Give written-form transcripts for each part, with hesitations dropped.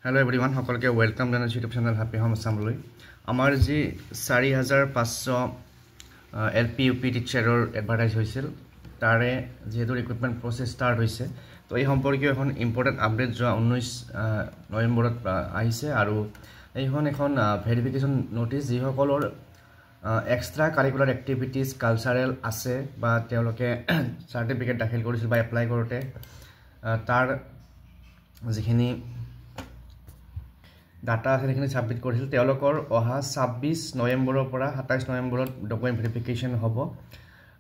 Hello everyone, সকলকে welcome জানাই YouTube channel Happy Home Assembly. আমাৰ যি 4500 LP UP টিচাৰৰ এডভাৰটাইজ হৈছিল তাৰে যেহেতু ৰিক্ৰুটমেন্ট প্ৰসেস ষ্টাৰ্ট হৈছে তো এই সম্পৰ্কীয় এখন ইম্পৰ্টেন্ট আপডেট যোৱা 19 নৱেম্বৰত আহিছে আৰু এইখন এখন ভেৰিফিকেশন নোটিস যিসকলৰ এক্সট্ৰা কাৰিকুলাৰ এক্টিভিটিজ কালচাৰেল আছে বা তেওঁলোকে সাৰ্টিফিকেট দাখিল কৰিছিল বা এপ্লাই কৰোতে তাৰ যিখিনি ডাটা আছে সেইখিনি সাবমিট কৰিছিল তেওঁলোকৰ অহা 26 নৱেম্বৰৰ পৰা 27 নৱেম্বৰত ডকুমেন্ট ভেৰিফিকেশন হ'ব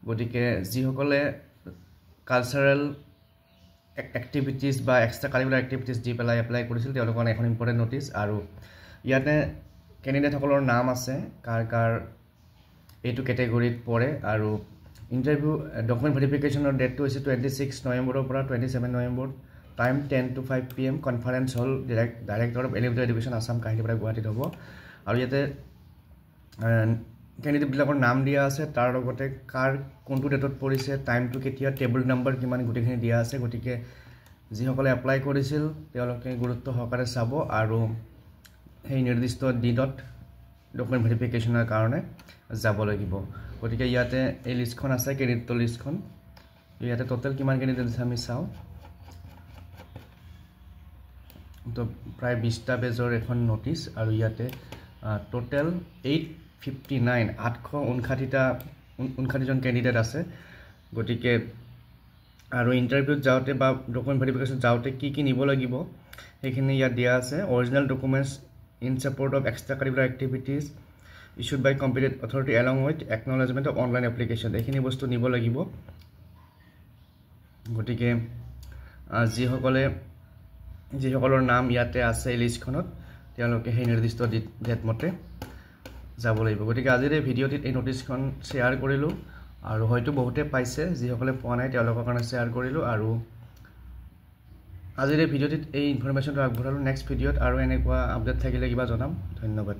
গতিকে যিসকলে কালচাৰেল এক্টিভিটিজ বা এক্সট্ৰা কাৰিকুলাৰ এক্টিভিটিজ দি পেলাই এপ্লাই কৰিছিল তেওঁলোকৰ এখন ইম্পৰ্টেন্ট নোটিস আৰু ইয়াতে ক্যান্ডিডেট সকলৰ নাম আছে কাৰ এইটো ক্যাটাগৰীত পৰে আৰু ইন্টাৰভিউ ডকুমেন্ট ভেৰিফিকেশনৰ ডেটটো হৈছে 26 নৱেম্বৰৰ পৰা 27 November Time 10 to 5 PM conference hall director of elementary education Assam Kahitipara Guwahati hobo aru yate candidate bilakor naam dia ase tar logote kar kontu date porise time to ketia table number kiman gutekhini dia ase gotike ji hokole apply korisil teoloke gurutto hokare sabo aru hei nirdishto dinot document verification er karone jabo lagibo gotike yate ei list khon ase candidate list khon yate total kiman candidate ami sao তো প্ৰায় 20টা পেজৰ এখন notice আৰু ইয়াতে total 859 859 জন candidate আছে গটিকে আৰু ইন্টাৰভিউত যাওতে বা ডকুমেন্ট ভেৰিফিকেশন যাওতে কি নিব লাগিব সেইখিনি ইয়াত দিয়া আছে original documents in support of extra curricular activities issued by competent authority along with acknowledgement of online application এইখিনি বস্তু নিব লাগিব গটিকে যিসকলৰ নাম ইয়াতে আছে লিষ্টখনত তেওঁলোকে সেই নিৰ্দিষ্ট ডেট মতে যাব লাগিব গতিকে আজিৰ এই ভিডিঅ'টিত এই নোটিছখন শ্বেয়াৰ কৰিলো আৰু হয়তো বহুতে পাইছে যিসকলে পোৱা নাই তেওঁলোকৰ কাৰণে শ্বেয়াৰ কৰিলো আৰু আজিৰ এই ভিডিঅ'টিত এই ইনফৰমেশ্যনটো আগবঢ়ালো নেক্সট ভিডিঅ'ত আৰু এনেকুৱা আপডেট থাকিলে কিবা জনাম ধন্যবাদ